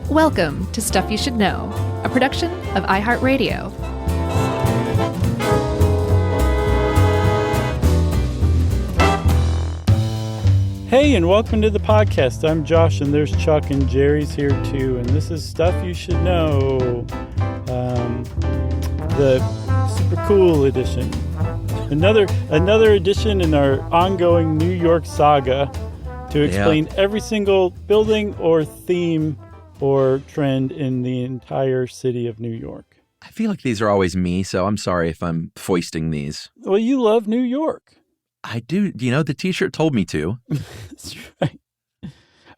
Welcome to Stuff You Should Know, a production of iHeartRadio. Hey, and welcome to the podcast. I'm Josh, and there's Chuck, and Jerry's here too. And this is Stuff You Should Know, the super cool edition. Another edition in our ongoing New York saga to explain every single building or theme or trend in the entire city of New York. I feel like these are always me, so I'm sorry if I'm foisting these. Well, you love New York. I do. You know, the T-shirt told me to. That's right.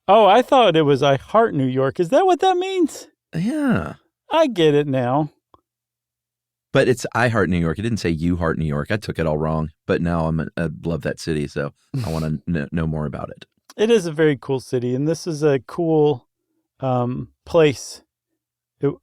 Oh, I thought it was I Heart New York. Is that what that means? Yeah. I get it now. But it's I Heart New York. It didn't say You Heart New York. I took it all wrong. But now I love that city, so I want to know more about it. It is a very cool city, and this is a cool place in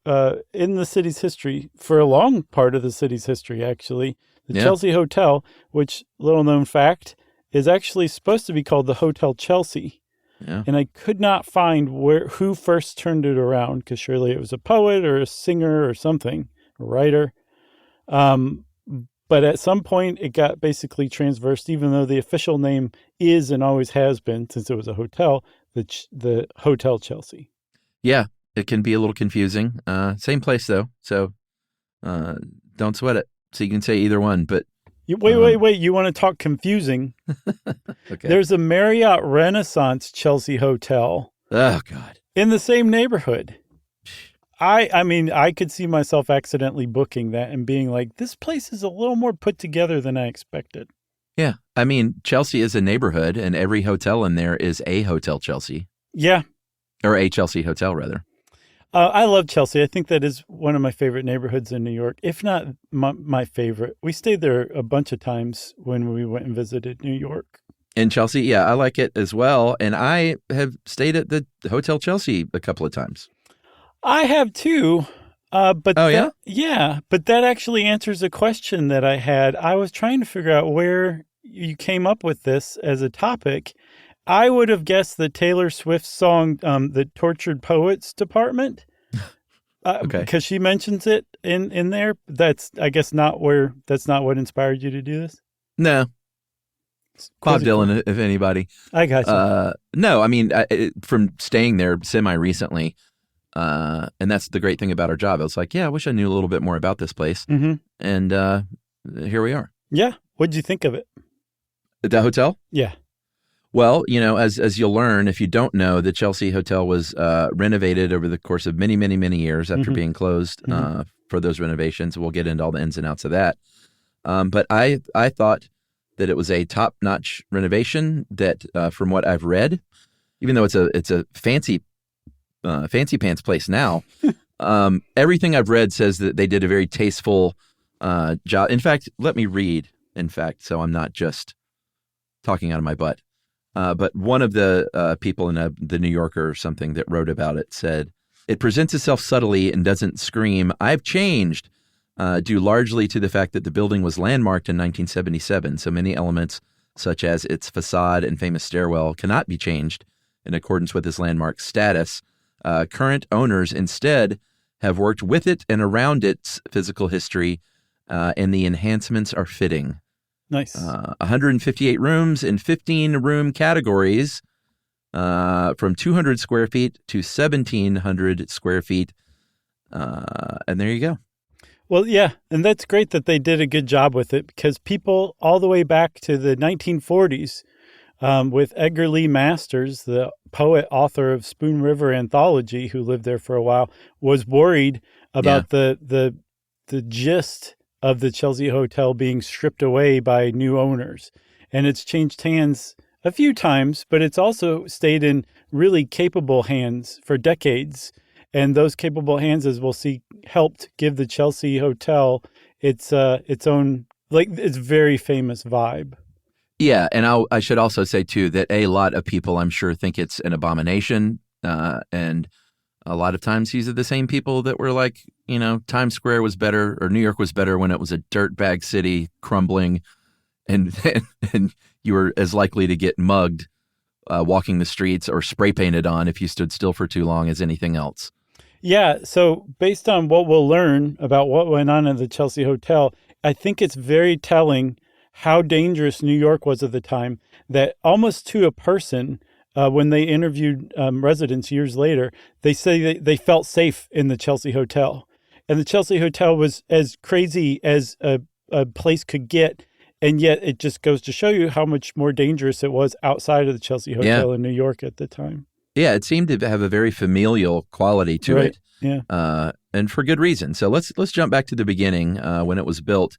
the city's history, for a long part of the city's history, actually. The Chelsea Hotel, which, little known fact, is actually supposed to be called the Hotel Chelsea. Yeah. And I could not find who first turned it around, because surely it was a poet or a singer or something, a writer. But at some point, it got basically transversed, even though the official name is and always has been, since it was a hotel, the Hotel Chelsea. Yeah, it can be a little confusing. Same place, though, so don't sweat it. So you can say either one, but... Wait. You want to talk confusing? Okay. There's a Marriott Renaissance Chelsea Hotel. Oh, God. In the same neighborhood. I mean, I could see myself accidentally booking that and being like, this place is a little more put together than I expected. Yeah. I mean, Chelsea is a neighborhood, and every hotel in there is a Hotel Chelsea. Yeah. Or a Chelsea hotel, rather. I love Chelsea. I think that is one of my favorite neighborhoods in New York, if not my favorite. We stayed there a bunch of times when we went and visited New York. In Chelsea, yeah, I like it as well. And I have stayed at the Hotel Chelsea a couple of times. I have too. But yeah? Yeah, but that actually answers a question that I had. I was trying to figure out where you came up with this as a topic. I would have guessed the Taylor Swift song, the Tortured Poets Department, Okay. Because she mentions it in there. That's, I guess, that's not what inspired you to do this? No. Bob Dylan, if anybody. I got you. No, I mean, from staying there semi-recently, and that's the great thing about our job. I was like, yeah, I wish I knew a little bit more about this place. Mm-hmm. And here we are. Yeah. What'd you think of it? The hotel? Yeah. Well, you know, as you'll learn, if you don't know, the Chelsea Hotel was renovated over the course of many, many, many years after being closed for those renovations. We'll get into all the ins and outs of that. But I thought that it was a top-notch renovation that, from what I've read, even though it's a fancy pants place now, everything I've read says that they did a very tasteful job. In fact, let me read, so I'm not just talking out of my butt. But one of the people in the New Yorker or something that wrote about it said, it presents itself subtly and doesn't scream, I've changed, due largely to the fact that the building was landmarked in 1977. So many elements, such as its facade and famous stairwell, cannot be changed in accordance with its landmark status. Current owners instead have worked with it and around its physical history, and the enhancements are fitting. Nice. 158 rooms in 15 room categories, from 200 square feet to 1,700 square feet. And there you go. Well, yeah, and that's great that they did a good job with it, because people all the way back to the 1940s, with Edgar Lee Masters, the poet, author of Spoon River Anthology, who lived there for a while, was worried about the gist of the Chelsea Hotel being stripped away by new owners. And it's changed hands a few times, but it's also stayed in really capable hands for decades. And those capable hands, as we'll see, helped give the Chelsea Hotel its own, its very famous vibe. Yeah, and I should also say, too, that a lot of people, I'm sure, think it's an abomination. And a lot of times these are the same people that were like, you know, Times Square was better, or New York was better when it was a dirtbag city crumbling, and you were as likely to get mugged walking the streets or spray painted on if you stood still for too long as anything else. Yeah, so based on what we'll learn about what went on in the Chelsea Hotel, I think it's very telling how dangerous New York was at the time, that almost to a person, when they interviewed residents years later, they say that they felt safe in the Chelsea Hotel. And the Chelsea Hotel was as crazy as a place could get. And yet it just goes to show you how much more dangerous it was outside of the Chelsea Hotel in New York at the time. Yeah, it seemed to have a very familial quality to it. Yeah. And for good reason. So let's jump back to the beginning when it was built.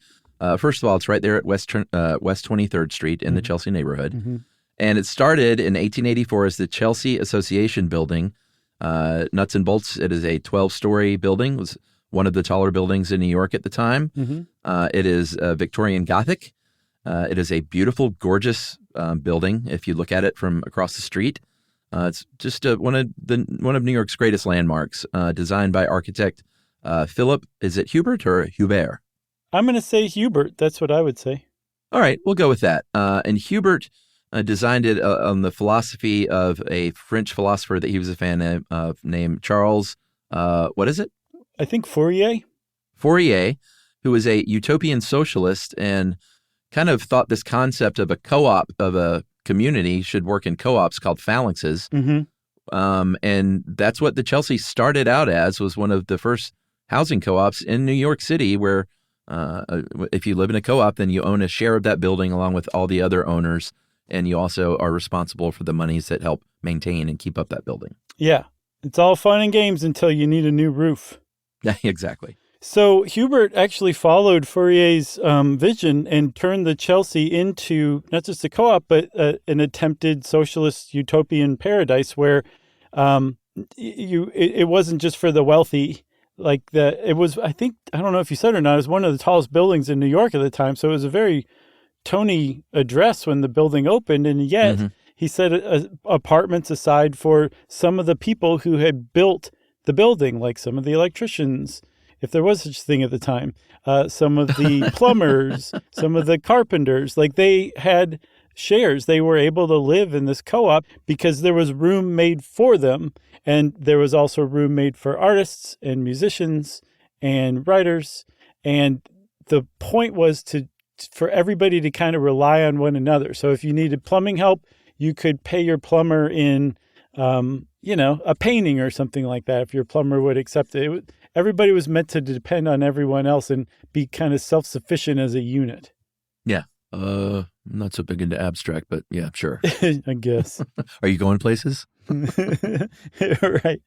First of all, it's right there at West 23rd Street in the Chelsea neighborhood. Mm-hmm. And it started in 1884 as the Chelsea Association Building. Nuts and bolts, it is a 12-story building. It was one of the taller buildings in New York at the time. Mm-hmm. It is Victorian Gothic. It is a beautiful, gorgeous building if you look at it from across the street. It's just one of New York's greatest landmarks, designed by architect Philip. Is it Hubert or Hubert? I'm going to say Hubert. That's what I would say. All right, we'll go with that. And Hubert designed it on the philosophy of a French philosopher that he was a fan of named Charles, what is it? I think Fourier. Fourier, who was a utopian socialist and kind of thought this concept of a co-op of a community should work in co-ops called phalanxes. Mm-hmm. And that's what the Chelsea started out as, was one of the first housing co-ops in New York City where if you live in a co-op, then you own a share of that building along with all the other owners. And you also are responsible for the monies that help maintain and keep up that building. Yeah. It's all fun and games until you need a new roof. Yeah, exactly. So Hubert actually followed Fourier's vision and turned the Chelsea into not just a co-op, but an attempted socialist utopian paradise where it wasn't just for the wealthy. It was, I think, I don't know if you said it or not, it was one of the tallest buildings in New York at the time. So it was a very Tony address when the building opened. And yet he set apartments aside for some of the people who had built the building, like some of the electricians, if there was such a thing at the time, some of the plumbers, some of the carpenters, like they had shares. They were able to live in this co-op because there was room made for them. And there was also room made for artists and musicians and writers. And the point was for everybody to kind of rely on one another. So if you needed plumbing help, you could pay your plumber in, a painting or something like that, if your plumber would accept it. Everybody was meant to depend on everyone else and be kind of self-sufficient as a unit. Yeah. I'm not so big into abstract, but yeah, sure. I guess. Are you going places? Right.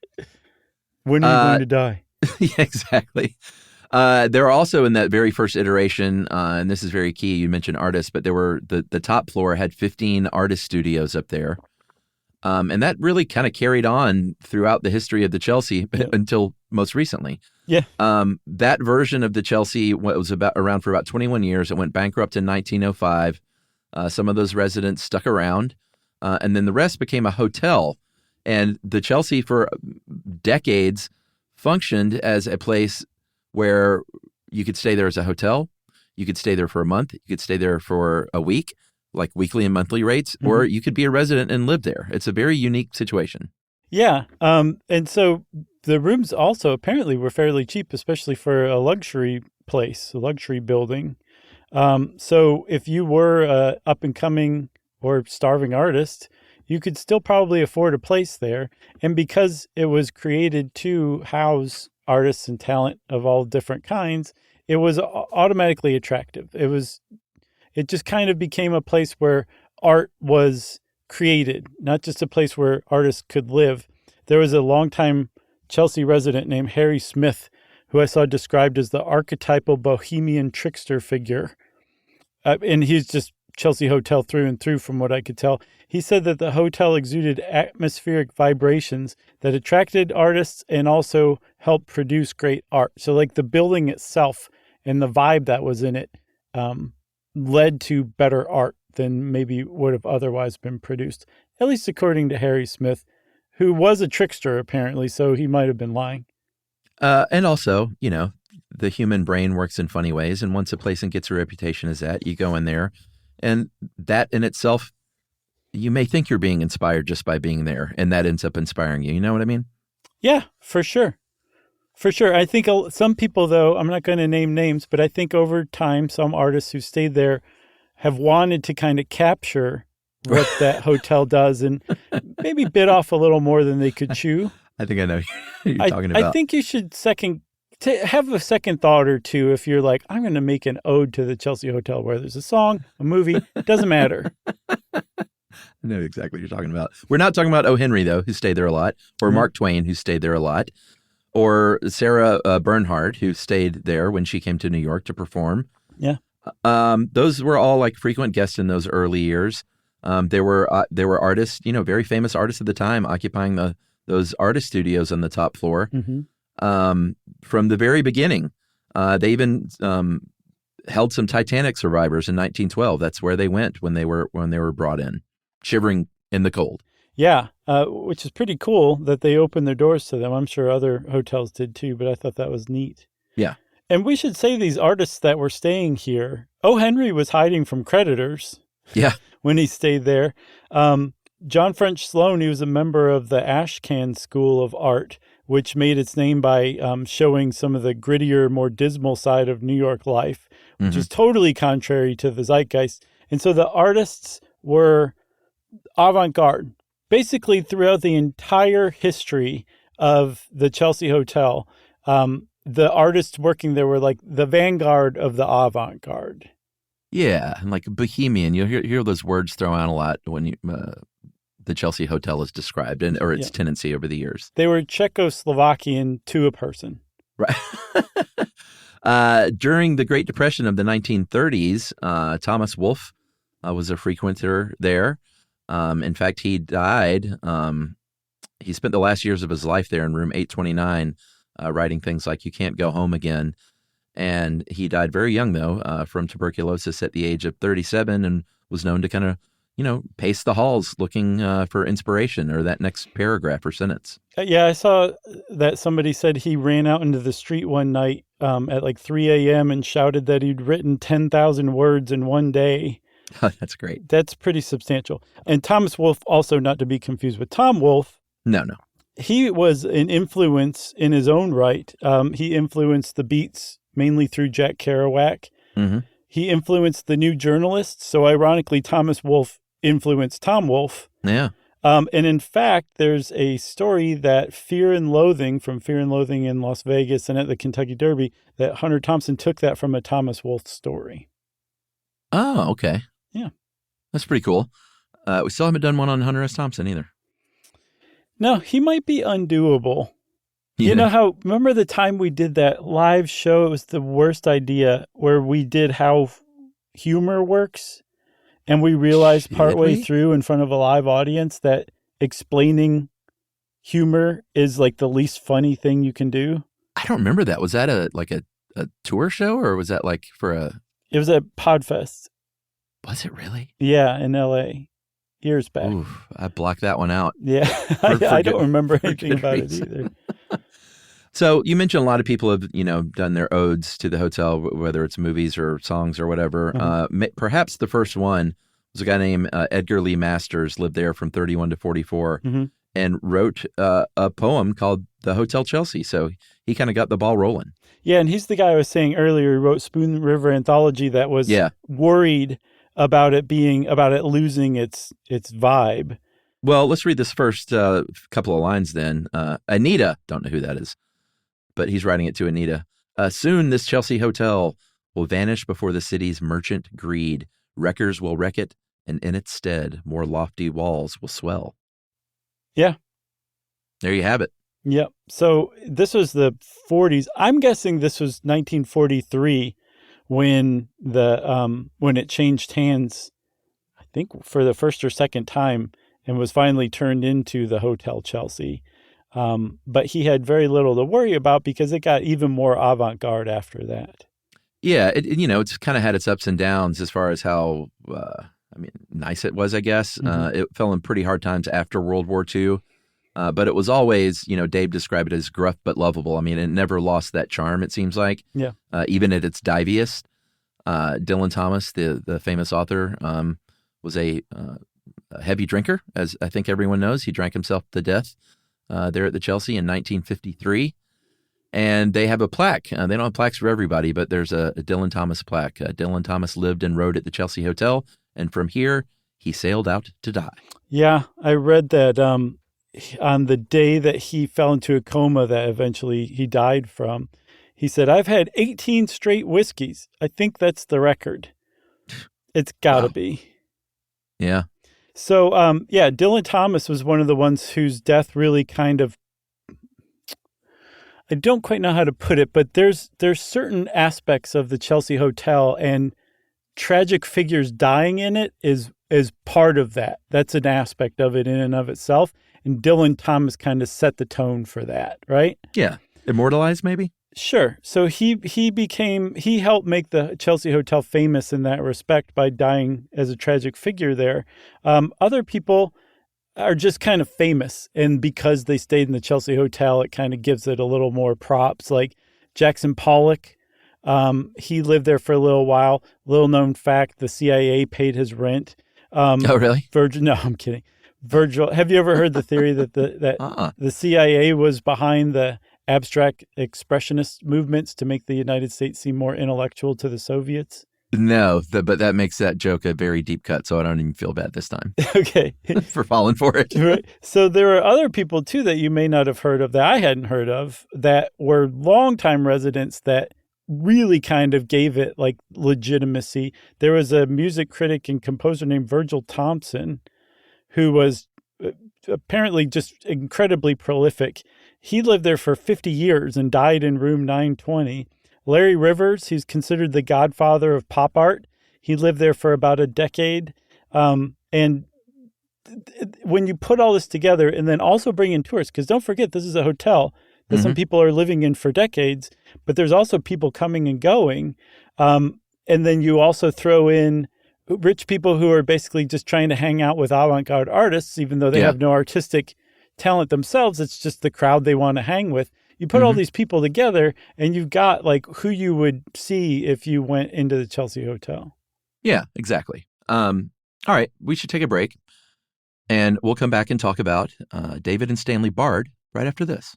When are you going to die? Yeah, exactly. There are also in that very first iteration, and this is very key, you mentioned artists, but there were the top floor had 15 artist studios up there. And that really kind of carried on throughout the history of the Chelsea until most recently. Yeah. That version of the Chelsea was around for about 21 years. It went bankrupt in 1905. Some of those residents stuck around, and then the rest became a hotel. And the Chelsea for decades functioned as a place where you could stay there as a hotel. You could stay there for a month. You could stay there for a week, like weekly and monthly rates, or you could be a resident and live there. It's a very unique situation. Yeah. And so the rooms also apparently were fairly cheap, especially for a luxury place, a luxury building. So if you were a up and coming or starving artist, you could still probably afford a place there. And because it was created to house artists and talent of all different kinds, it was automatically attractive. It just kind of became a place where art was created, not just a place where artists could live. There was a longtime Chelsea resident named Harry Smith, who I saw described as the archetypal bohemian trickster figure. And he's just Chelsea Hotel through and through, from what I could tell. He said that the hotel exuded atmospheric vibrations that attracted artists and also helped produce great art. So like the building itself and the vibe that was in it led to better art than maybe would have otherwise been produced, at least according to Harry Smith, who was a trickster apparently, so he might have been lying. And also, the human brain works in funny ways, and once a place gets a reputation as that, you go in there, and that in itself, you may think you're being inspired just by being there, and that ends up inspiring you. You know what I mean? Yeah, for sure. For sure. I think some people, though, I'm not going to name names, but I think over time, some artists who stayed there have wanted to kind of capture what that hotel does and maybe bit off a little more than they could chew. I think I know who you're talking about. I think you should have a second thought or two if you're like, I'm going to make an ode to the Chelsea Hotel where there's a song, a movie, it doesn't matter. I know exactly what you're talking about. We're not talking about O. Henry, though, who stayed there a lot, or Mark Twain, who stayed there a lot, or Sarah Bernhardt, who stayed there when she came to New York to perform. Yeah. Those were all like frequent guests in those early years. There were artists, very famous artists at the time occupying those artist studios on the top floor. From the very beginning. They even held some Titanic survivors in 1912. That's where they went when they were brought in, shivering in the cold. Yeah, which is pretty cool that they opened their doors to them. I'm sure other hotels did too, but I thought that was neat. Yeah. And we should say these artists that were staying here, O. Henry was hiding from creditors. Yeah. When he stayed there. John French Sloane, he was a member of the Ashcan School of Art, which made its name by showing some of the grittier, more dismal side of New York life, which is totally contrary to the zeitgeist. And so the artists were avant-garde. Basically, throughout the entire history of the Chelsea Hotel, the artists working there were like the vanguard of the avant-garde. Yeah, and like bohemian. You'll hear those words thrown out a lot when the Chelsea Hotel is described, or its tendency over the years. They were Czechoslovakian to a person. Right. During the Great Depression of the 1930s, Thomas Wolfe was a frequenter there. In fact, he died. He spent the last years of his life there in room 829, writing things like "You Can't Go Home Again." And he died very young, though, from tuberculosis at the age of 37, and was known to kind of, pace the halls looking for inspiration or that next paragraph or sentence. Yeah, I saw that somebody said he ran out into the street one night at like 3 a.m. and shouted that he'd written 10,000 words in one day. That's great. That's pretty substantial. And Thomas Wolfe, also not to be confused with Tom Wolfe. No. He was an influence in his own right. He influenced the Beats mainly through Jack Kerouac. He influenced the New Journalists. So ironically, Thomas Wolfe influenced Tom Wolfe. Yeah. And in fact, there's a story that Fear and Loathing from Fear and Loathing in Las Vegas and at the Kentucky Derby, that Hunter Thompson took that from a Thomas Wolfe story. Oh, okay. Yeah. That's pretty cool. We still haven't done one on Hunter S. Thompson either. No, he might be undoable. You know remember the time we did that live show? It was the worst idea, where we did how humor works. And we realized partway through in front of a live audience that explaining humor is like the least funny thing you can do. I don't remember that. Was that a tour show, or was that like for a... It was at Podfest. Was it really? Yeah, in L.A. years back. Oof, I blocked that one out. Yeah, I don't remember anything about it either. So you mentioned a lot of people have, done their odes to the hotel, whether it's movies or songs or whatever. Perhaps the first one was a guy named Edgar Lee Masters, lived there from 31 to 44, and wrote a poem called The Hotel Chelsea. So he kind of got the ball rolling. Yeah, and he's the guy I was saying earlier who wrote Spoon River Anthology that was worried about it losing its vibe. Well, let's read this first couple of lines then. Anita, don't know who that is, but he's writing it to Anita. Soon this Chelsea hotel will vanish before the city's merchant greed. Wreckers will wreck it, and in its stead, more lofty walls will swell. Yeah. There you have it. Yep. So this was the 40s. I'm guessing this was 1943 when when it changed hands, I think for the first or second time, and was finally turned into the Hotel Chelsea. But he had very little to worry about because it got even more avant-garde after that. Yeah, it's kind of had its ups and downs as far as how, nice it was, I guess. It fell in pretty hard times after World War II. But it was always, Dave described it as gruff but lovable. I mean, it never lost that charm, it seems like. Yeah. Even at its diviest. Dylan Thomas, the famous author, was a heavy drinker, as I think everyone knows. He drank himself to death there at the Chelsea in 1953. And they have a plaque. They don't have plaques for everybody, but there's a Dylan Thomas plaque. Dylan Thomas lived and rode at the Chelsea Hotel, and from here, he sailed out to die. Yeah, I read that on the day that he fell into a coma that eventually he died from, he said, "I've had 18 straight whiskeys. I think that's the record." It's got to be. Yeah. So, Dylan Thomas was one of the ones whose death really kind of, I don't quite know how to put it, but there's certain aspects of the Chelsea Hotel, and tragic figures dying in it is part of that. That's an aspect of it in and of itself. And Dylan Thomas kind of set the tone for that, right? Yeah. Immortalized, maybe? Sure. So he helped make the Chelsea Hotel famous in that respect by dying as a tragic figure there. Other people are just kind of famous, and because they stayed in the Chelsea Hotel, it kind of gives it a little more props. Like Jackson Pollock, he lived there for a little while. Little known fact, the CIA paid his rent. Oh, really? No, I'm kidding. Virgil, have you ever heard the theory that the CIA was behind the abstract expressionist movements to make the United States seem more intellectual to the Soviets? No, but that makes that joke a very deep cut, so I don't even feel bad this time. Okay. For falling for it. Right. So there are other people, too, that you may not have heard of, that I hadn't heard of, that were longtime residents that really kind of gave it like legitimacy. There was a music critic and composer named Virgil Thompson, who was apparently just incredibly prolific. He lived there for 50 years and died in room 920. Larry Rivers, he's considered the godfather of pop art. He lived there for about a decade. And when you put all this together and then also bring in tourists, because don't forget, this is a hotel that some people are living in for decades, but there's also people coming and going. And then you also throw in rich people who are basically just trying to hang out with avant-garde artists, even though they have no artistic talent themselves. It's just the crowd they want to hang with. You put all these people together and you've got like who you would see if you went into the Chelsea Hotel. Yeah, exactly. All right, we should take a break, and we'll come back and talk about David and Stanley Bard right after this.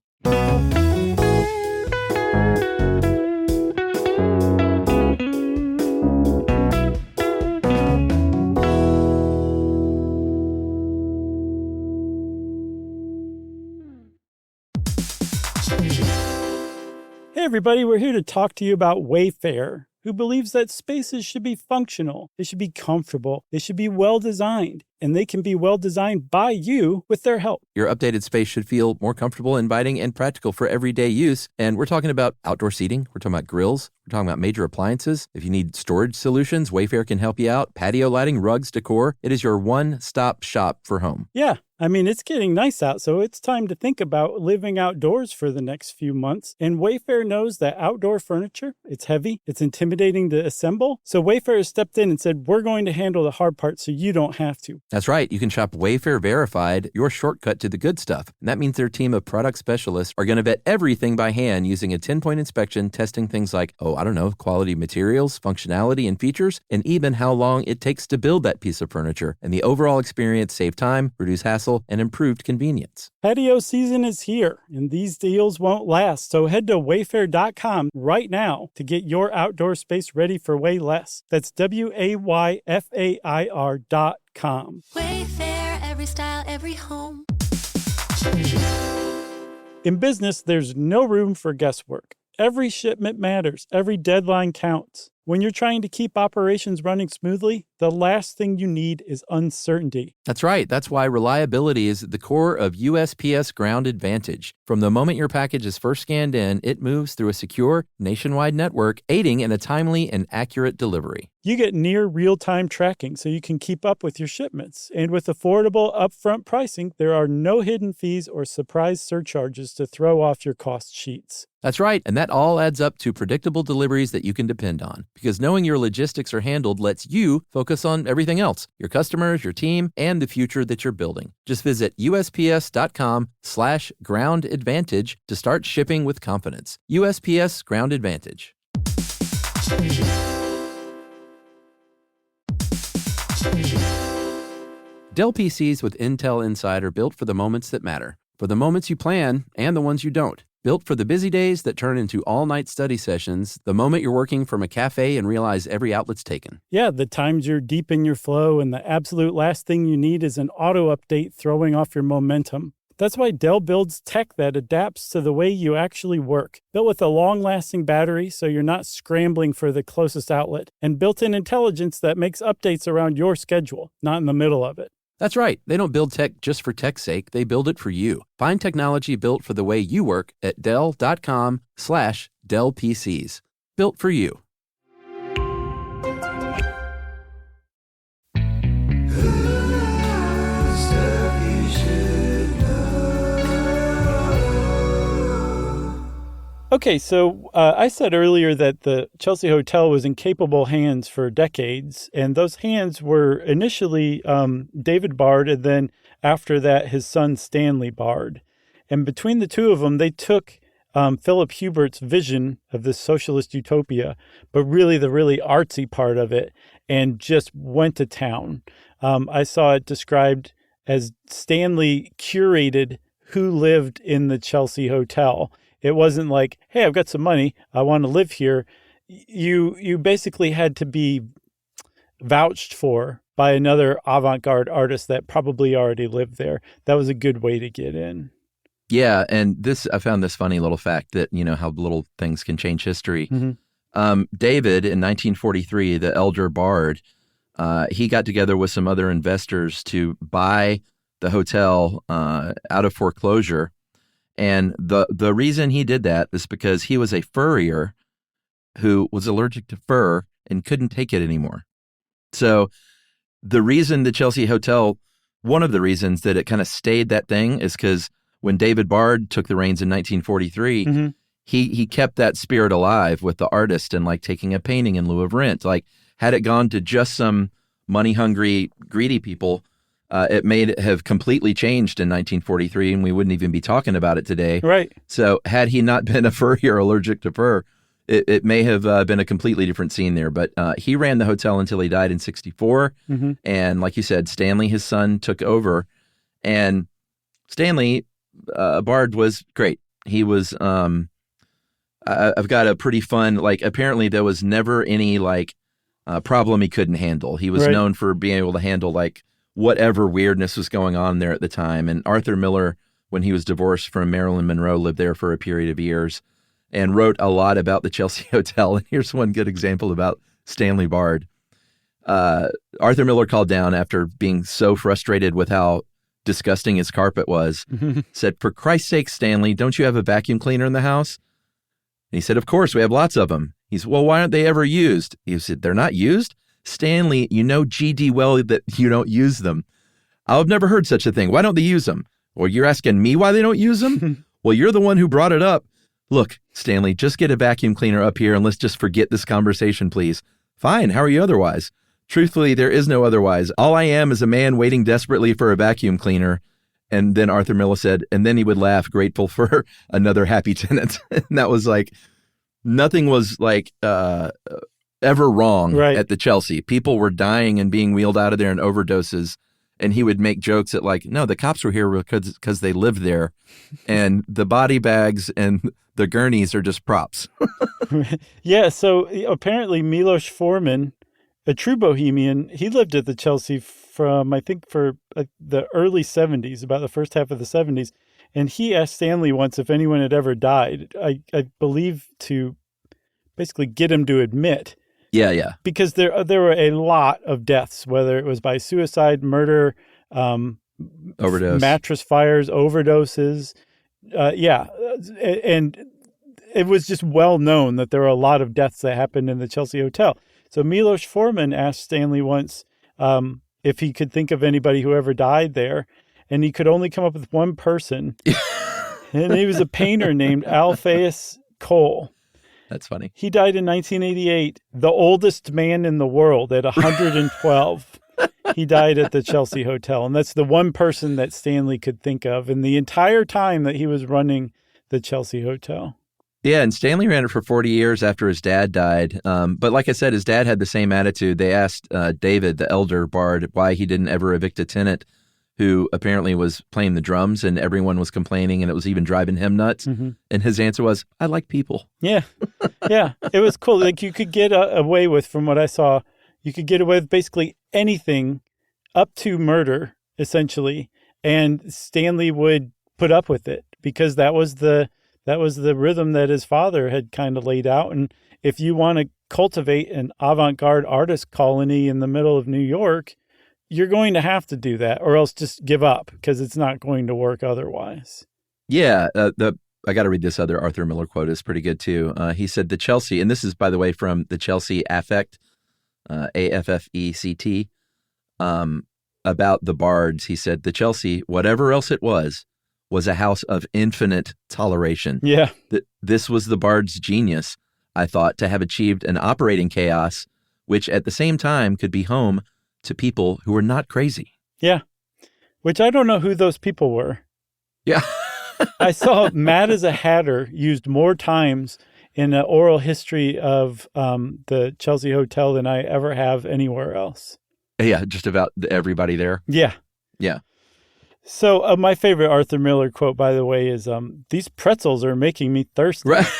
Hey everybody, we're here to talk to you about Wayfair, who believes that spaces should be functional, they should be comfortable, they should be well designed, and they can be well designed by you with their help. Your updated space should feel more comfortable, inviting, and practical for everyday use. And we're talking about outdoor seating. We're talking about grills. We're talking about major appliances. If you need storage solutions, Wayfair can help you out. Patio lighting, rugs, decor. It is your one-stop shop for home. Yeah. I mean, it's getting nice out, so it's time to think about living outdoors for the next few months. And Wayfair knows that outdoor furniture, it's heavy, it's intimidating to assemble. So Wayfair has stepped in and said, we're going to handle the hard part so you don't have to. That's right. You can shop Wayfair Verified, your shortcut to the good stuff. And that means their team of product specialists are going to vet everything by hand using a 10-point inspection, testing things like, quality materials, functionality, and features, and even how long it takes to build that piece of furniture. And the overall experience save time, reduce hassle, and improved convenience. Patio season is here, and these deals won't last. So head to wayfair.com right now to get your outdoor space ready for way less. That's WAYFAIR.com. Wayfair, every style, every home. In business, there's no room for guesswork. Every shipment matters. Every deadline counts. When you're trying to keep operations running smoothly, the last thing you need is uncertainty. That's right. That's why reliability is at the core of USPS Ground Advantage. From the moment your package is first scanned in, it moves through a secure, nationwide network, aiding in a timely and accurate delivery. You get near real-time tracking so you can keep up with your shipments. And with affordable upfront pricing, there are no hidden fees or surprise surcharges to throw off your cost sheets. That's right. And that all adds up to predictable deliveries that you can depend on. Because knowing your logistics are handled lets you focus on everything else, your customers, your team, and the future that you're building. Just visit USPS.com/Ground Advantage to start shipping with confidence. USPS Ground Advantage. Dell PCs with Intel Inside are built for the moments that matter, for the moments you plan and the ones you don't. Built for the busy days that turn into all-night study sessions, the moment you're working from a cafe and realize every outlet's taken. Yeah, the times you're deep in your flow and the absolute last thing you need is an auto update throwing off your momentum. That's why Dell builds tech that adapts to the way you actually work. Built with a long-lasting battery so you're not scrambling for the closest outlet, and built-in intelligence that makes updates around your schedule, not in the middle of it. That's right. They don't build tech just for tech's sake. They build it for you. Find technology built for the way you work at Dell.com/Dell PCs. Built for you. Okay, so I said earlier that the Chelsea Hotel was in capable hands for decades, and those hands were initially David Bard, and then after that, his son Stanley Bard. And between the two of them, they took Philip Hubert's vision of this socialist utopia, but really the really artsy part of it, and just went to town. I saw it described as Stanley curated who lived in the Chelsea Hotel. It wasn't like, hey, I've got some money, I want to live here. You basically had to be vouched for by another avant-garde artist that probably already lived there. That was a good way to get in. Yeah, and I found this funny little fact that, how little things can change history. Mm-hmm. David, in 1943, the elder Bard, he got together with some other investors to buy the hotel out of foreclosure. And the reason he did that is because he was a furrier who was allergic to fur and couldn't take it anymore. So the reason the Chelsea Hotel, one of the reasons that it kind of stayed that thing is because when David Bard took the reins in 1943, Mm-hmm. he kept that spirit alive with the artist and like taking a painting in lieu of rent. Like had it gone to just some money-hungry, greedy people, it may have completely changed in 1943, and we wouldn't even be talking about it today. Right. So had he not been a furrier allergic to fur, it may have been a completely different scene there. But he ran the hotel until he died in 1964. Mm-hmm. And like you said, Stanley, his son, took over. And Stanley Bard was great. He was, I've got a pretty fun, like apparently there was never any like problem he couldn't handle. He was Right. known for being able to handle like whatever weirdness was going on there at the time. And Arthur Miller, when he was divorced from Marilyn Monroe, lived there for a period of years and wrote a lot about the Chelsea Hotel. And here's one good example about Stanley Bard. Arthur Miller called down after being so frustrated with how disgusting his carpet was, said, "For Christ's sake, Stanley, don't you have a vacuum cleaner in the house?" And he said, "Of course, we have lots of them." He said, "Well, why aren't they ever used?" He said, "They're not used? Stanley, you know G.D. well that you don't use them." "I've never heard such a thing. Why don't they use them?" "Well, you're asking me why they don't use them?" "Well, you're the one who brought it up." "Look, Stanley, just get a vacuum cleaner up here and let's just forget this conversation, please." "Fine. How are you otherwise?" "Truthfully, there is no otherwise. All I am is a man waiting desperately for a vacuum cleaner." And then Arthur Miller said, and then he would laugh, grateful for another happy tenant. And that was like, nothing was like ever wrong Right. at the Chelsea. People were dying and being wheeled out of there in overdoses. And he would make jokes at like, no, the cops were here because they lived there. And the body bags and the gurneys are just props. Yeah, so apparently Milos Forman, a true bohemian, he lived at the Chelsea from, I think, for the early 70s, about the first half of the 70s. And he asked Stanley once if anyone had ever died, I believe to basically get him to admit. Yeah. Because there were a lot of deaths, whether it was by suicide, murder, Overdose. mattress fires, overdoses. And it was just well known that there were a lot of deaths that happened in the Chelsea Hotel. So Milos Forman asked Stanley once if he could think of anybody who ever died there, and he could only come up with one person. And he was a painter named Alpheus Cole. That's funny. He died in 1988, the oldest man in the world at 112. He died at the Chelsea Hotel, and that's the one person that Stanley could think of in the entire time that he was running the Chelsea Hotel. Yeah, and Stanley ran it for 40 years after his dad died. But like I said, his dad had the same attitude. They asked David, the elder Bard, why he didn't ever evict a tenant who apparently was playing the drums, and everyone was complaining, and it was even driving him nuts. Mm-hmm. And his answer was, "I like people." Yeah. Yeah. It was cool. Like you could get away with, from what I saw, you could get away with basically anything up to murder, essentially. And Stanley would put up with it because that was the rhythm that his father had kind of laid out. And if you want to cultivate an avant-garde artist colony in the middle of New York, you're going to have to do that, or else just give up because it's not going to work otherwise. Yeah, I got to read this other Arthur Miller quote. It's pretty good too. He said, "The Chelsea," and this is, by the way, from the Chelsea Affect, AFFECT, about the Bards. He said, "The Chelsea, whatever else it was a house of infinite toleration." Yeah. This was the Bards' genius, I thought, to have achieved an operating chaos, which at the same time could be home to people who were not crazy. Yeah. Which I don't know who those people were. Yeah. I saw Mad as a Hatter used more times in an oral history of the Chelsea Hotel than I ever have anywhere else. Yeah, just about everybody there. Yeah. Yeah. So my favorite Arthur Miller quote, by the way, is, "These pretzels are making me thirsty." Right.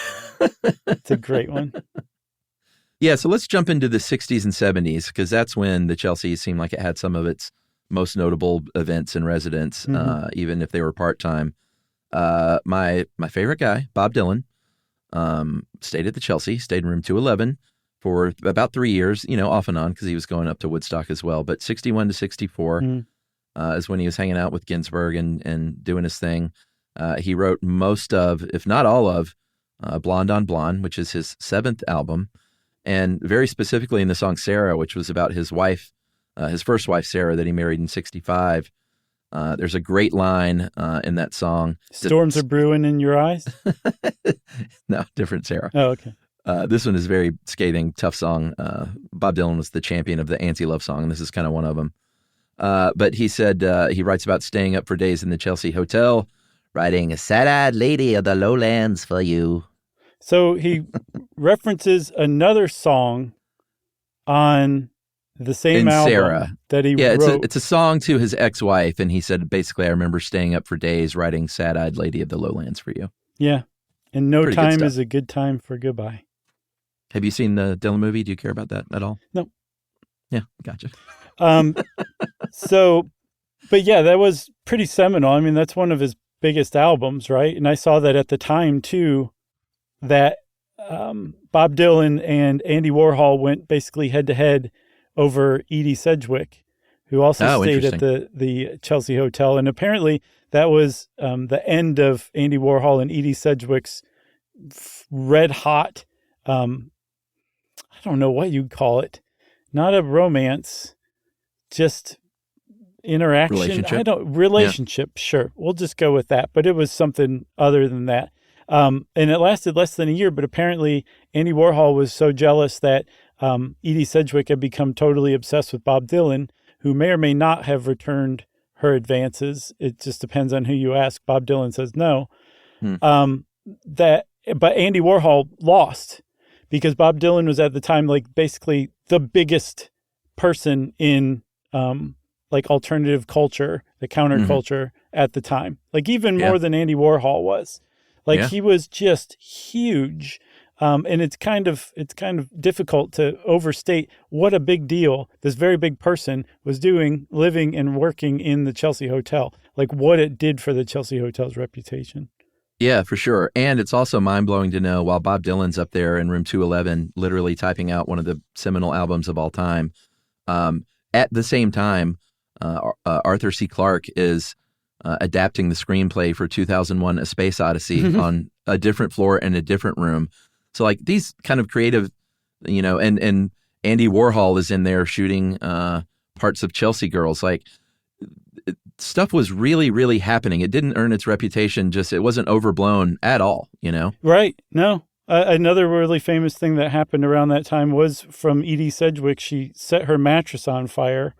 It's a great one. Yeah, so let's jump into the 60s and 70s, because that's when the Chelsea seemed like it had some of its most notable events and residents, even if they were part-time. My favorite guy, Bob Dylan, stayed at the Chelsea, stayed in room 211 for about 3 years, off and on, because he was going up to Woodstock as well. But 61 to 64 is when he was hanging out with Ginsberg and doing his thing. He wrote most of, if not all of, Blonde on Blonde, which is his 7th album. And very specifically in the song Sarah, which was about his wife, his first wife, Sarah, that he married in 65. There's a great line in that song. "Storms are brewing in your eyes"? No, different Sarah. Oh, okay. This one is a very scathing, tough song. Bob Dylan was the champion of the anti-love song, and this is kind of one of them. But he said he writes about staying up for days in the Chelsea Hotel, writing "a sad-eyed lady of the lowlands for you." So he references another song on the same In album Sarah. that he Yeah, wrote. it's a song to his ex-wife, and he said, basically, "I remember staying up for days writing sad-eyed lady of the lowlands for you." Yeah. And no Pretty good time stuff. is a good time for goodbye. Have you seen the Dylan movie? Do you care about that at all? No. Yeah, gotcha. So, but yeah, that was pretty seminal. I mean, that's one of his biggest albums, right? And I saw that at the time too, that Bob Dylan and Andy Warhol went basically head to head over Edie Sedgwick, who also stayed at the Chelsea Hotel. And apparently that was the end of Andy Warhol and Edie Sedgwick's red hot, I don't know what you'd call it. Not a romance, just interaction. Relationship? Sure. We'll just go with that. But it was something other than that. And it lasted less than a year, but apparently Andy Warhol was so jealous that Edie Sedgwick had become totally obsessed with Bob Dylan, who may or may not have returned her advances. It just depends on who you ask. Bob Dylan says no. But Andy Warhol lost because Bob Dylan was at the time like basically the biggest person in like alternative culture, the counterculture at the time, like even more than Andy Warhol was. Like he was just huge. And it's kind of difficult to overstate what a big deal this very big person was doing, living and working in the Chelsea Hotel, like what it did for the Chelsea Hotel's reputation. Yeah, for sure. And it's also mind-blowing to know while Bob Dylan's up there in room 211, literally typing out one of the seminal albums of all time, at the same time, Arthur C. Clarke is adapting the screenplay for 2001: A Space Odyssey on a different floor in a different room. So like these kind of creative, and Andy Warhol is in there shooting parts of Chelsea Girls. Like stuff was really, really happening. It didn't earn its reputation. It wasn't overblown at all, Right. No. Another really famous thing that happened around that time was from Edie Sedgwick. She set her mattress on fire.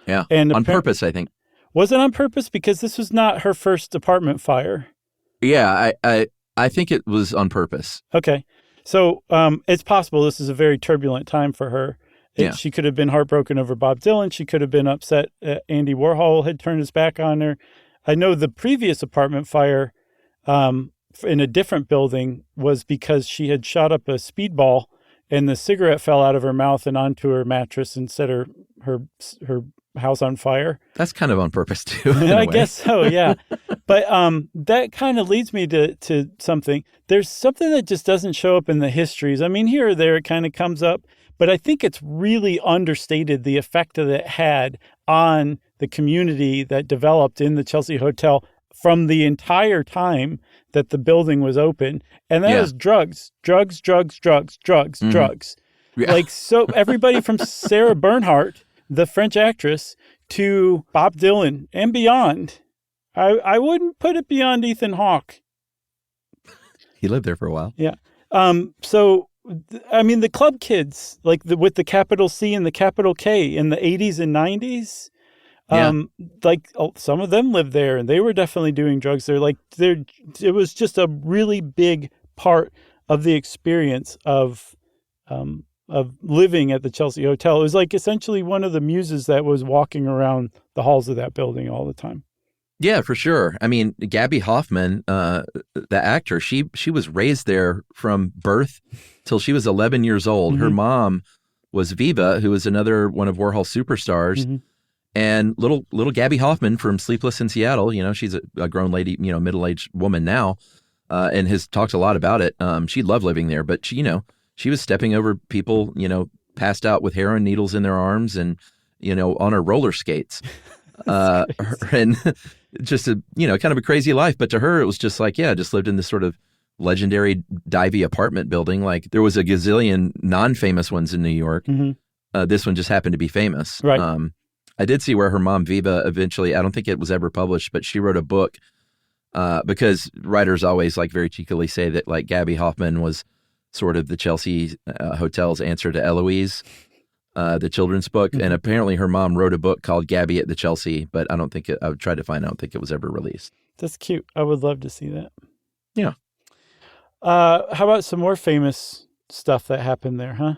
Yeah. And on purpose, I think. Was it on purpose? Because this was not her first apartment fire. Yeah, I think it was on purpose. Okay. So it's possible this is a very turbulent time for her. Yeah. She could have been heartbroken over Bob Dylan. She could have been upset Andy Warhol had turned his back on her. I know the previous apartment fire in a different building was because she had shot up a speedball and the cigarette fell out of her mouth and onto her mattress and set her house on fire. That's kind of on purpose too. I guess so, yeah. But that kind of leads me to something. There's something that just doesn't show up in the histories. I mean, here or there it kind of comes up, but I think it's really understated the effect that it had on the community that developed in the Chelsea Hotel from the entire time that the building was open. And that was drugs. Yeah. Like, so everybody from Sarah Bernhardt, the French actress, to Bob Dylan and beyond. I wouldn't put it beyond Ethan Hawke. He lived there for a while. Yeah. So, I mean, the club kids, like with the capital C and the capital K in the 80s and 90s, like some of them lived there and they were definitely doing drugs there. Like it was just a really big part of the experience of living at the Chelsea Hotel. It was like essentially one of the muses that was walking around the halls of that building all the time. Yeah, for sure. I mean, Gabby Hoffman, the actor, she was raised there from birth till she was 11 years old. Mm-hmm. Her mom was Viva, who was another one of Warhol's superstars. Mm-hmm. And little Gabby Hoffman from Sleepless in Seattle, you know, she's a grown lady, you know, middle-aged woman now, and has talked a lot about it. She loved living there, but she, you know, she was stepping over people, you know, passed out with heroin needles in their arms and, you know, on her roller skates. And just a, you know, kind of a crazy life. But to her, it was just like, yeah, just lived in this sort of legendary divey apartment building. Like there was a gazillion non-famous ones in New York. Mm-hmm. This one just happened to be famous. Right. I did see where her mom, Viva, eventually, I don't think it was ever published, but she wrote a book because writers always like very cheekily say that like Gabby Hoffman was sort of the Chelsea Hotel's answer to Eloise, the children's book. Mm-hmm. And apparently her mom wrote a book called Gabby at the Chelsea, but I don't think I would try to find out. I don't think it was ever released. That's cute. I would love to see that. Yeah. How about some more famous stuff that happened there, huh?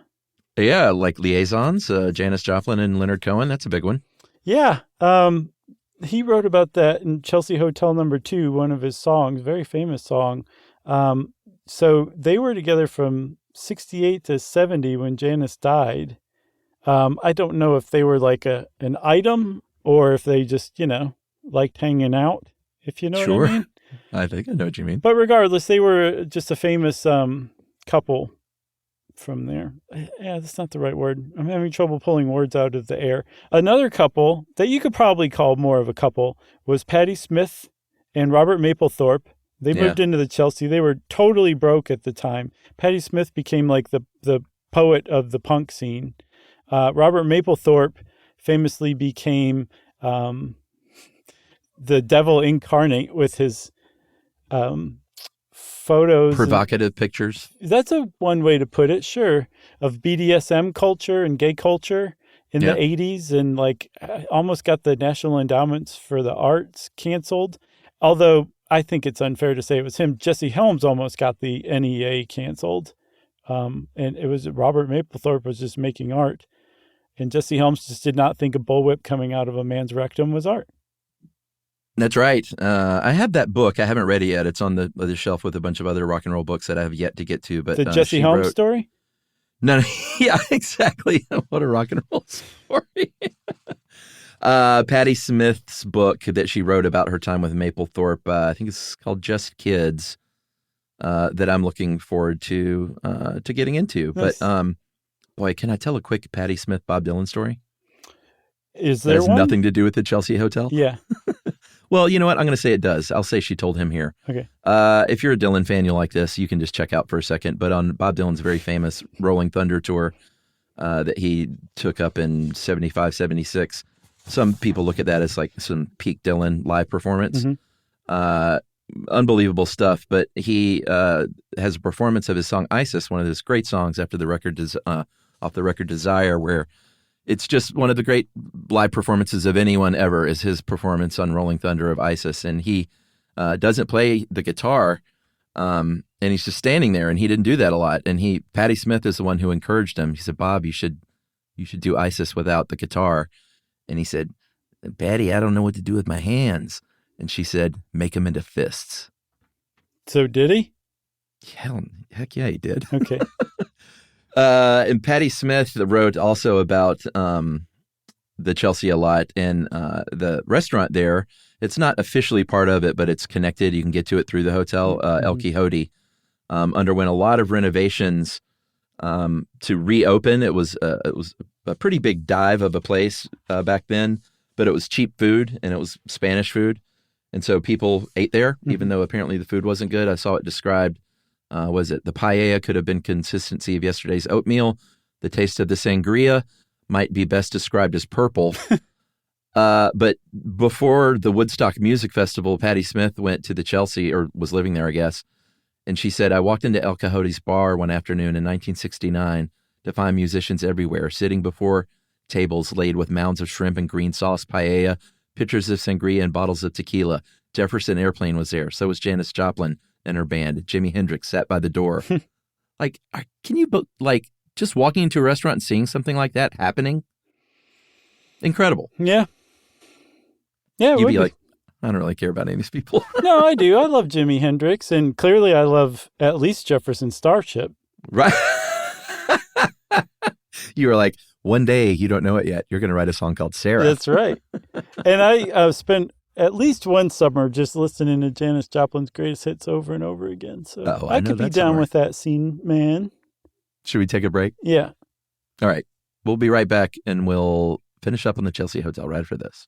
Yeah, like Liaisons, Janis Joplin and Leonard Cohen. That's a big one. Yeah. He wrote about that in Chelsea Hotel No. 2, one of his songs, very famous song. So they were together from 68 to 70 when Janis died. I don't know if they were like an item or if they just, you know, liked hanging out, if you know what I mean. I think I know what you mean. But regardless, they were just a famous couple from there. Yeah, that's not the right word. I'm having trouble pulling words out of the air. Another couple that you could probably call more of a couple was Patti Smith and Robert Mapplethorpe. They moved into the Chelsea. They were totally broke at the time. Patti Smith became like the poet of the punk scene. Robert Mapplethorpe famously became the devil incarnate with his photos. Provocative pictures. That's one way to put it, sure, of BDSM culture and gay culture in the 80s, and like almost got the National Endowments for the Arts canceled. Although I think it's unfair to say it was him. Jesse Helms almost got the NEA canceled. And it was Robert Mapplethorpe was just making art. And Jesse Helms just did not think a bullwhip coming out of a man's rectum was art. That's right. I have that book. I haven't read it yet. It's on the shelf with a bunch of other rock and roll books that I have yet to get to. But the Jesse Helms story? No, yeah, exactly. What a rock and roll story. Patti Smith's book that she wrote about her time with Mapplethorpe, I think it's called Just Kids, that I'm looking forward to getting into. Nice. But boy, can I tell a quick Patti Smith, Bob Dylan story? Is there one? That has nothing to do with the Chelsea Hotel? Yeah. Well, you know what? I'm going to say it does. I'll say she told him here. Okay. If you're a Dylan fan, you'll like this. You can just check out for a second. But on Bob Dylan's very famous Rolling Thunder tour that he took up in 75, 76, some people look at that as like some peak Dylan live performance. Mm-hmm. Unbelievable stuff. But he has a performance of his song Isis, one of his great songs after the record off the record Desire, where it's just one of the great live performances of anyone ever is his performance on Rolling Thunder of Isis. And he doesn't play the guitar, and he's just standing there, and he didn't do that a lot. And Patti Smith is the one who encouraged him. He said, Bob, you should You should do Isis without the guitar. And he said, Patty, I don't know what to do with my hands. And she said, make them into fists. So did he? Heck yeah, he did. Okay. And Patti Smith wrote also about the Chelsea a lot. And the restaurant there, it's not officially part of it, but it's connected. You can get to it through the hotel. El Quixote underwent a lot of renovations to reopen. It was a pretty big dive of a place back then, but it was cheap food and it was Spanish food. And so people ate there, even though apparently the food wasn't good. I saw it described. Was it the paella could have been consistency of yesterday's oatmeal. The taste of the sangria might be best described as purple. But before the Woodstock Music Festival, Patti Smith went to the Chelsea, or was living there, I guess. And she said, I walked into El Quixote's bar one afternoon in 1969 to find musicians everywhere, sitting before tables laid with mounds of shrimp and green sauce paella, pitchers of sangria and bottles of tequila. Jefferson Airplane was there. So was Janis Joplin and her band. Jimi Hendrix sat by the door. Can you, just walking into a restaurant and seeing something like that happening? Incredible. Yeah. Yeah. You'd be like, I don't really care about any of these people. No, I do. I love Jimi Hendrix, and clearly I love at least Jefferson Starship. Right. You were like, one day, you don't know it yet, you're going to write a song called Sarah. That's right. And I spent at least one summer just listening to Janis Joplin's greatest hits over and over again. So I could be down with that scene, man. Should we take a break? Yeah. All right. We'll be right back, and we'll finish up on the Chelsea Hotel right after this.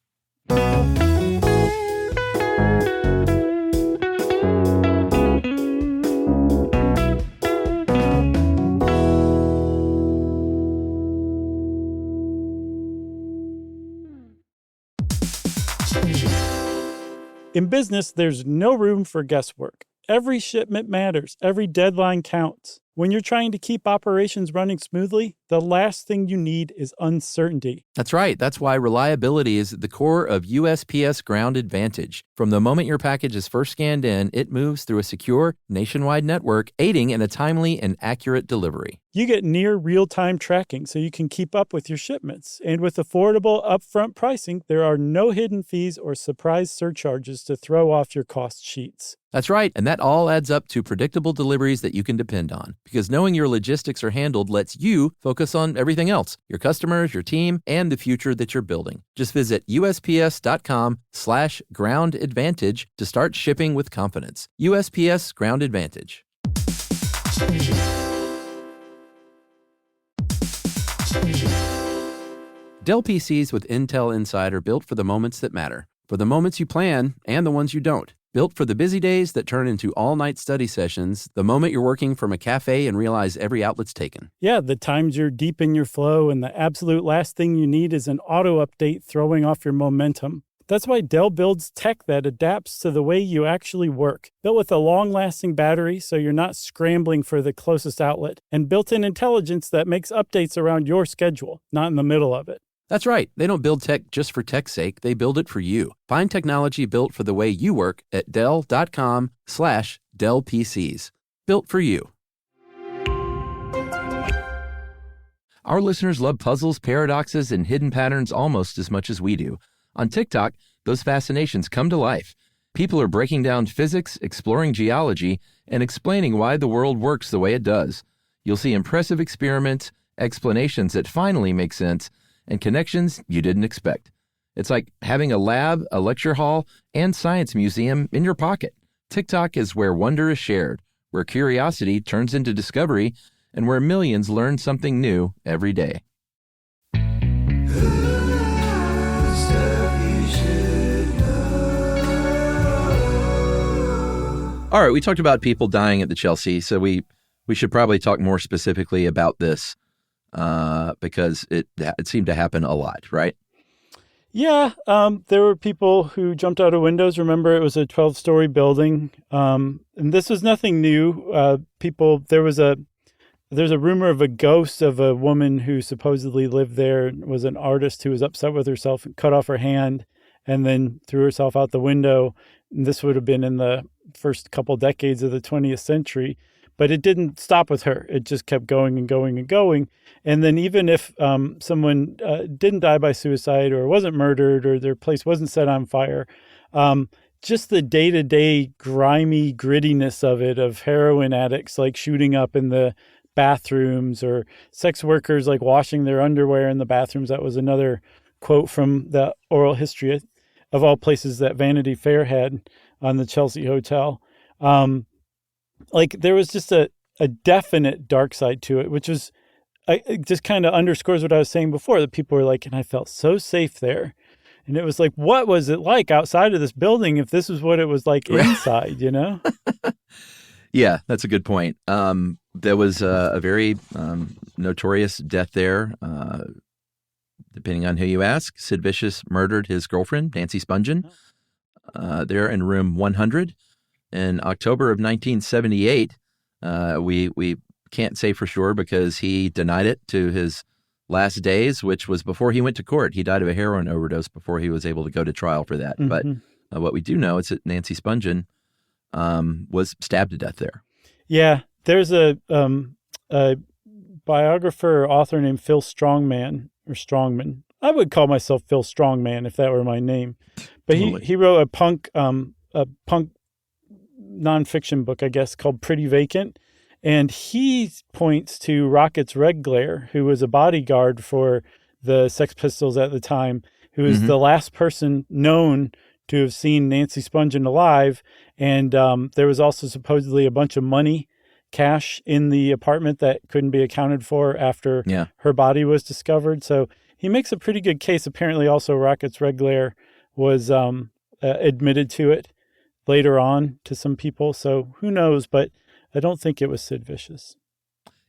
In business, there's no room for guesswork. Every shipment matters. Every deadline counts. When you're trying to keep operations running smoothly, the last thing you need is uncertainty. That's right. That's why reliability is at the core of USPS Ground Advantage. From the moment your package is first scanned in, it moves through a secure, nationwide network, aiding in a timely and accurate delivery. You get near real-time tracking so you can keep up with your shipments. And with affordable upfront pricing, there are no hidden fees or surprise surcharges to throw off your cost sheets. That's right, and that all adds up to predictable deliveries that you can depend on. Because knowing your logistics are handled lets you focus on everything else, your customers, your team, and the future that you're building. Just visit USPS.com/Ground Advantage to start shipping with confidence. USPS Ground Advantage. Dell PCs with Intel Inside are built for the moments that matter, for the moments you plan and the ones you don't. Built for the busy days that turn into all-night study sessions, the moment you're working from a cafe and realize every outlet's taken. Yeah, the times you're deep in your flow and the absolute last thing you need is an auto update throwing off your momentum. That's why Dell builds tech that adapts to the way you actually work. Built with a long-lasting battery so you're not scrambling for the closest outlet, and built-in intelligence that makes updates around your schedule, not in the middle of it. That's right. They don't build tech just for tech's sake. They build it for you. Find technology built for the way you work at Dell.com/Dell PCs. Built for you. Our listeners love puzzles, paradoxes, and hidden patterns almost as much as we do. On TikTok, those fascinations come to life. People are breaking down physics, exploring geology, and explaining why the world works the way it does. You'll see impressive experiments, explanations that finally make sense, and connections you didn't expect. It's like having a lab, a lecture hall, and science museum in your pocket. TikTok is where wonder is shared, where curiosity turns into discovery, and where millions learn something new every day. All right, we talked about people dying at the Chelsea, so we should probably talk more specifically about this because it seemed to happen a lot, right? Yeah, there were people who jumped out of windows. Remember, it was a 12-story building, and this was nothing new. There's a rumor of a ghost of a woman who supposedly lived there, was an artist who was upset with herself and cut off her hand and then threw herself out the window. And this would have been in the first couple decades of the 20th century. but it didn't stop with her. It just kept going and going and going. And then even if someone didn't die by suicide or wasn't murdered or their place wasn't set on fire, just the day-to-day grimy grittiness of it, of heroin addicts like shooting up in the bathrooms or sex workers like washing their underwear in the bathrooms. That was another quote from the oral history of all places that Vanity Fair had on the Chelsea Hotel. Like there was just a definite dark side to it, which was it just kind of underscores what I was saying before, that people were like, and I felt so safe there. And it was like, what was it like outside of this building if this was what it was like inside, you know? Yeah, that's a good point. There was a very notorious death there. Depending on who you ask, Sid Vicious murdered his girlfriend, Nancy Spungen, there in room 100. In October of 1978, we can't say for sure because he denied it to his last days, which was before he went to court. He died of a heroin overdose before he was able to go to trial for that. But what we do know is that Nancy Spungen was stabbed to death there. Yeah, there's a biographer or author named Phil Strongman. I would call myself Phil Strongman if that were my name. But Totally. he wrote a punk nonfiction book, I guess, called Pretty Vacant. And he points to Rocket's Red Glare, who was a bodyguard for the Sex Pistols at the time, who was the last person known to have seen Nancy Spungen alive. And there was also supposedly a bunch of money, cash in the apartment that couldn't be accounted for after her body was discovered. So he makes a pretty good case. Apparently also Rocket's Red Glare was admitted to it later on to some people. So who knows, but I don't think it was Sid Vicious.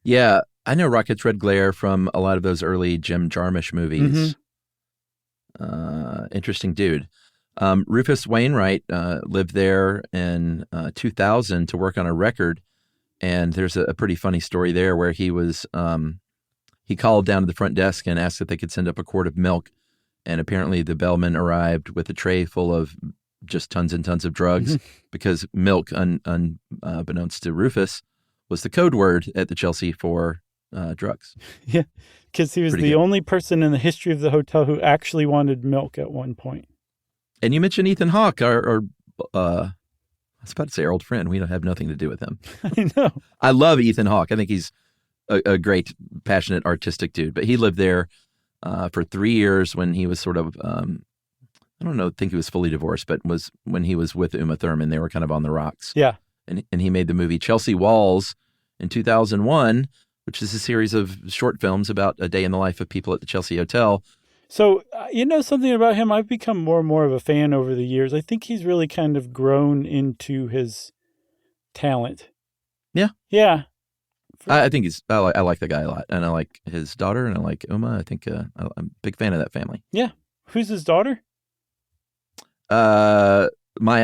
Yeah, I know Rocket's Red Glare from a lot of those early Jim Jarmusch movies. Interesting dude. Rufus Wainwright lived there in 2000 to work on a record. And there's a pretty funny story there where he was, he called down to the front desk and asked if they could send up a quart of milk. And apparently the bellman arrived with a tray full of just tons and tons of drugs because milk, unbeknownst to Rufus, was the code word at the Chelsea for drugs. Yeah, because he was the only person in the history of the hotel who actually wanted milk at one point. And you mentioned Ethan Hawke, I was about to say our old friend. We don't have nothing to do with him. I know. I love Ethan Hawke. I think he's a great, passionate, artistic dude. But he lived there for 3 years when he was sort of, I think he was fully divorced, but was when he was with Uma Thurman. They were kind of on the rocks. Yeah. And he made the movie Chelsea Walls in 2001, which is a series of short films about a day in the life of people at the Chelsea Hotel. So, you know something about him? I've become more and more of a fan over the years. I think he's really kind of grown into his talent. Yeah. Yeah. I think I like the guy a lot. And I like his daughter and I like Uma. I think I'm a big fan of that family. Yeah. Who's his daughter? Maya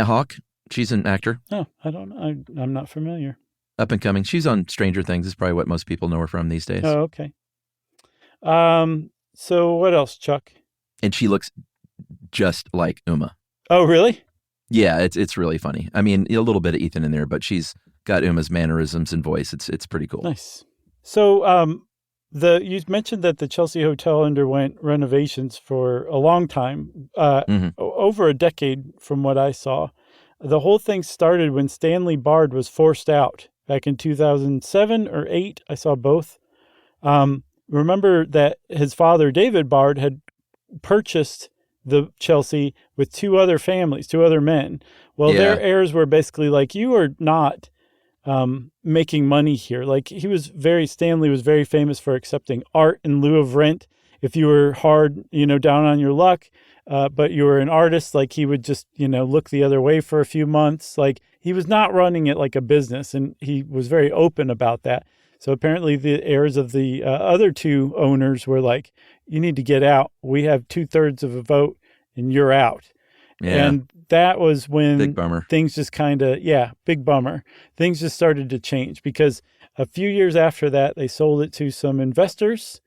Hawke. She's an actor. Oh, I don't know. I'm not familiar. Up and coming. She's on Stranger Things. Is probably what most people know her from these days. Oh, okay. So what else, Chuck? And she looks just like Uma. Oh, really? Yeah, it's really funny. I mean, a little bit of Ethan in there, but she's got Uma's mannerisms and voice. It's pretty cool. Nice. So, you mentioned that the Chelsea Hotel underwent renovations for a long time, over a decade from what I saw. The whole thing started when Stanley Bard was forced out back in 2007 or 8. I saw both. Remember that his father, David Bard, had purchased the Chelsea with two other men. Well, their heirs were basically like, you are not making money here. Like Stanley was very famous for accepting art in lieu of rent. If you were hard, down on your luck, but you were an artist, like he would just, look the other way for a few months. Like he was not running it like a business, and he was very open about that. So apparently the heirs of the other two owners were like, you need to get out. We have 2/3 of a vote and you're out. Yeah. And that was when big bummer. Things just big bummer. Things just started to change because a few years after that, they sold it to some investors.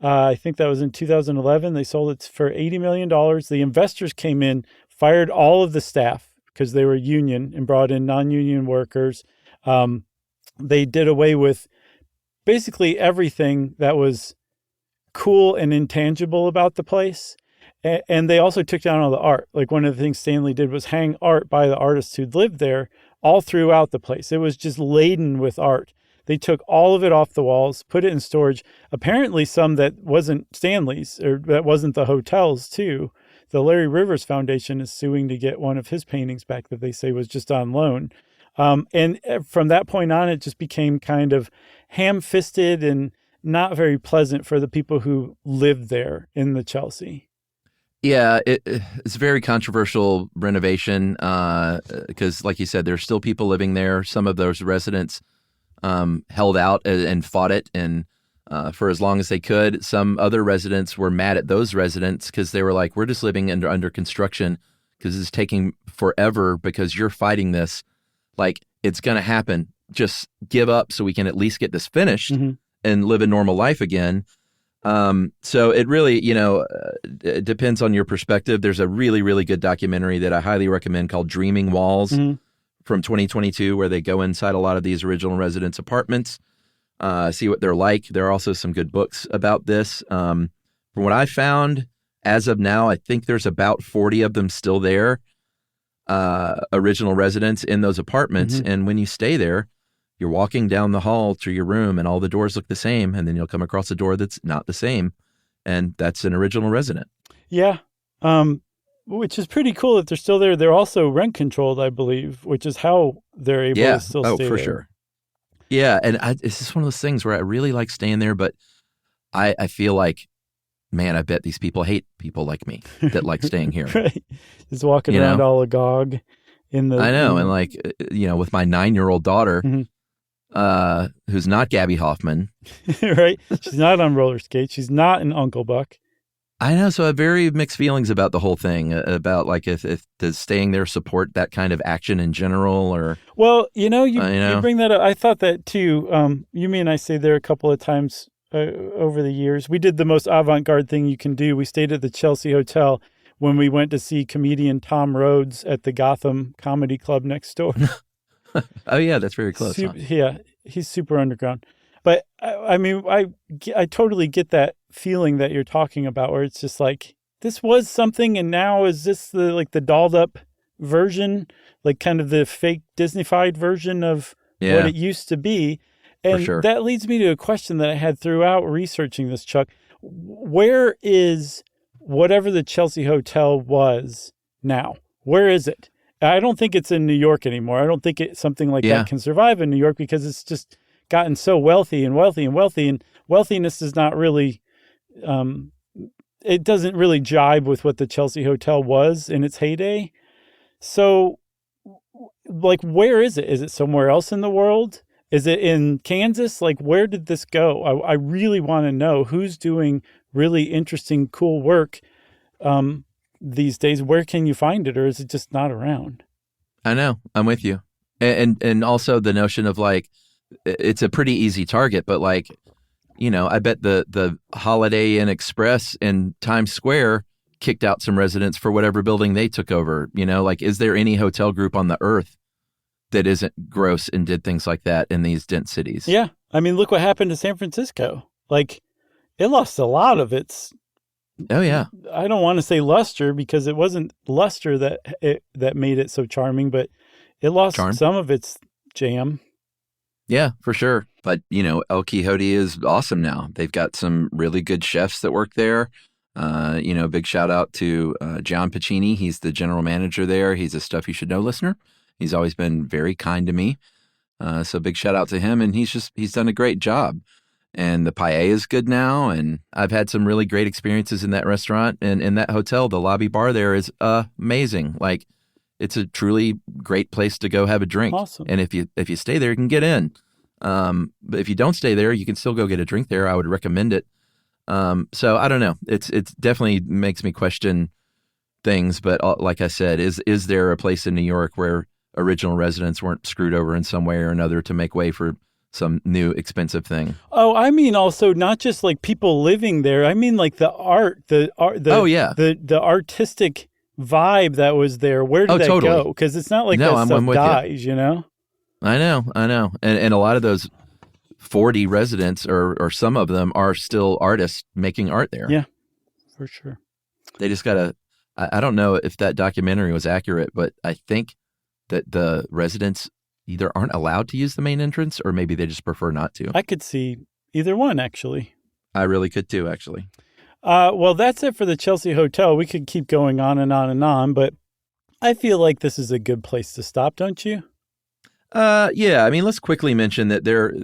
I think that was in 2011. They sold it for $80 million. The investors came in, fired all of the staff because they were union and brought in non-union workers. they did away with basically everything that was cool and intangible about the place. And they also took down all the art. Like one of the things Stanley did was hang art by the artists who'd lived there all throughout the place. It was just laden with art. They took all of it off the walls, put it in storage. Apparently some that wasn't Stanley's, or that wasn't the hotel's too. The Larry Rivers Foundation is suing to get one of his paintings back that they say was just on loan. And from that point on, it just became kind of ham-fisted and not very pleasant for the people who lived there in the Chelsea. Yeah, it's a very controversial renovation because, like you said, there's still people living there. Some of those residents held out and fought it and for as long as they could. Some other residents were mad at those residents because they were like, we're just living under construction because it's taking forever because you're fighting this. Like, it's going to happen. Just give up so we can at least get this finished and live a normal life again. So it really, it depends on your perspective. There's a really, really good documentary that I highly recommend called Dreaming Walls from 2022, where they go inside a lot of these original residents' apartments, see what they're like. There are also some good books about this. From what I found, as of now, I think there's about 40 of them still there, original residents in those apartments. And when you stay there, you're walking down the hall to your room and all the doors look the same. And then you'll come across a door that's not the same. And that's an original resident. Yeah. Which is pretty cool that they're still there. They're also rent controlled, I believe, which is how they're able to still stay for there. Sure. Yeah. And it's just one of those things where I really like staying there, but I feel like, man, I bet these people hate people like me that like staying here. Right. Just walking around all agog in the. I know. And like, with my 9-year-old daughter, who's not Gabby Hoffman. Right. She's not on roller skates. She's not an Uncle Buck. I know. So I have very mixed feelings about the whole thing, about like if does staying there support that kind of action in general or. Well, you bring that up. I thought that too. Yumi and I stayed there a couple of times over the years. We did the most avant-garde thing you can do. We stayed at the Chelsea Hotel when we went to see comedian Tom Rhodes at the Gotham Comedy Club next door. Oh, yeah, that's very close. Yeah, he's super underground. But, I totally get that feeling that you're talking about where it's just like, this was something and now is this the dolled up version, like kind of the fake Disney-fied version of what it used to be. And that leads me to a question that I had throughout researching this, Chuck. Where is whatever the Chelsea Hotel was now? Where is it? I don't think it's in New York anymore. I don't think something like that can survive in New York because it's just gotten so wealthy, and wealthiness is not really, it doesn't really jibe with what the Chelsea Hotel was in its heyday. So, like, where is it? Is it somewhere else in the world? Is it in Kansas? Like, where did this go? I really want to know who's doing really interesting, cool work these days. Where can you find it, or is it just not around? I know. I'm with you. And also the notion of like, it's a pretty easy target, but like, I bet the Holiday Inn Express in Times Square kicked out some residents for whatever building they took over. Like, is there any hotel group on the earth that isn't gross and did things like that in these dense cities? Yeah. I mean, look what happened to San Francisco. Like, it lost a lot of its. Oh, yeah. I don't want to say luster because it wasn't luster that made it so charming, but it lost some of its jam. Yeah, for sure. But, El Quixote is awesome now. They've got some really good chefs that work there. Big shout out to John Pacini. He's the general manager there. He's a Stuff You Should Know listener. He's always been very kind to me. So big shout out to him. And he's done a great job. And the paella is good now. And I've had some really great experiences in that restaurant. And in that hotel, the lobby bar there is amazing. Like, it's a truly great place to go have a drink. Awesome. And if you stay there, you can get in. But if you don't stay there, you can still go get a drink there. I would recommend it. So I don't know. It's definitely makes me question things. But like I said, is there a place in New York where original residents weren't screwed over in some way or another to make way for some new expensive thing? Oh, I mean, also not just like people living there. I mean, like the art, the artistic vibe that was there. Where did that go? Because it's not like that stuff dies, I know. And a lot of those 40 residents, or some of them, are still artists making art there. Yeah, for sure. They just got to, I don't know if that documentary was accurate, but I think that the residents either aren't allowed to use the main entrance or maybe they just prefer not to. I could see either one, actually. I really could too, actually. Well, that's it for the Chelsea Hotel. We could keep going on and on and on, but I feel like this is a good place to stop, don't you? Yeah. I mean, let's quickly mention that there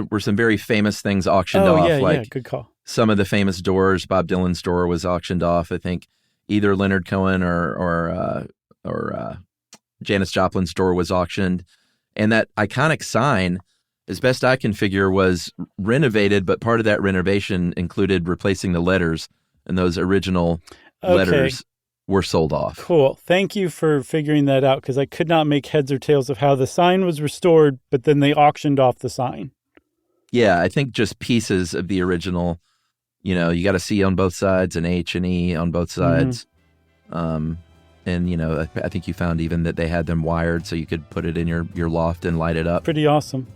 were some very famous things auctioned off. Yeah, good call. Some of the famous doors. Bob Dylan's door was auctioned off. I think either Leonard Cohen or Janis Joplin's door was auctioned. And that iconic sign, as best I can figure, was renovated, but part of that renovation included replacing the letters, and those original letters were sold off. Cool. Thank you for figuring that out, because I could not make heads or tails of how the sign was restored, but then they auctioned off the sign. Yeah, I think just pieces of the original, you got a C on both sides, an H and E on both sides. And, I think you found even that they had them wired so you could put it in your loft and light it up. Pretty awesome.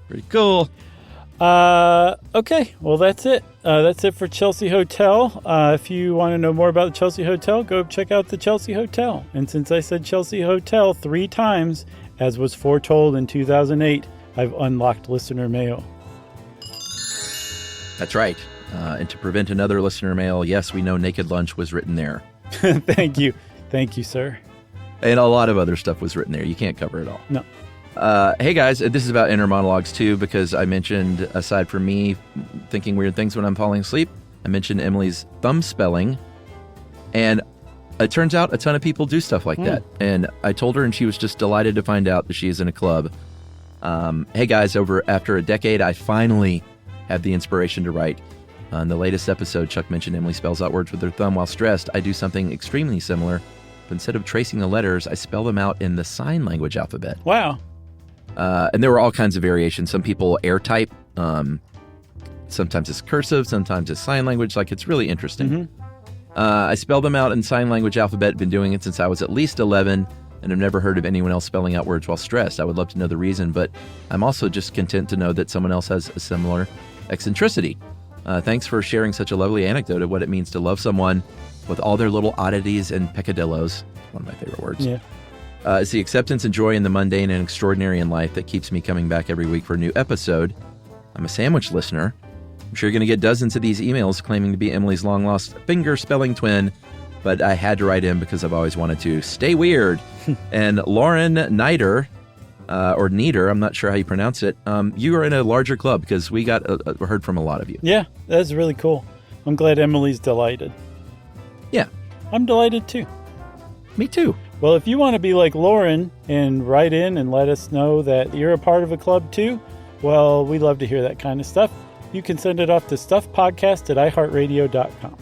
Pretty cool. Okay. Well, that's it. That's it for Chelsea Hotel. If you want to know more about the Chelsea Hotel, go check out the Chelsea Hotel. And since I said Chelsea Hotel 3 times, as was foretold in 2008, I've unlocked listener mail. That's right. And to prevent another listener mail, yes, we know Naked Lunch was written there. Thank you. Thank you, sir. And a lot of other stuff was written there. You can't cover it all. No. Hey, guys, this is about inner monologues, too, because I mentioned, aside from me thinking weird things when I'm falling asleep, I mentioned Emily's thumb spelling. And it turns out a ton of people do stuff like that. And I told her, and she was just delighted to find out that she is in a club. Hey, guys, after a decade, I finally had the inspiration to write. In the latest episode, Chuck mentioned Emily spells out words with her thumb while stressed. I do something extremely similar. But instead of tracing the letters, I spell them out in the sign language alphabet. Wow. And there were all kinds of variations. Some people air type. Sometimes it's cursive. Sometimes it's sign language. It's really interesting. I spell them out in sign language alphabet. Been doing it since I was at least 11, and I've never heard of anyone else spelling out words while stressed. I would love to know the reason, but I'm also just content to know that someone else has a similar eccentricity. Thanks for sharing such a lovely anecdote of what it means to love someone with all their little oddities and peccadillos. One of my favorite words. Yeah. It's the acceptance and joy in the mundane and extraordinary in life that keeps me coming back every week for a new episode. I'm a sandwich listener. I'm sure you're going to get dozens of these emails claiming to be Emily's long-lost finger spelling twin, but I had to write in because I've always wanted to stay weird. And Lauren Nieder, or Nieder, I'm not sure how you pronounce it, you are in a larger club because we got heard from a lot of you. Yeah, that's really cool. I'm glad Emily's delighted. Yeah. I'm delighted too. Me too. Well, if you want to be like Lauren and write in and let us know that you're a part of a club too, well, we love to hear that kind of stuff. You can send it off to stuffpodcast@iheartradio.com.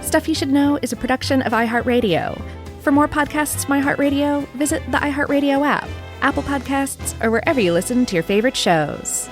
Stuff You Should Know is a production of iHeartRadio. For more podcasts from iHeartRadio, visit the iHeartRadio app, Apple Podcasts, or wherever you listen to your favorite shows.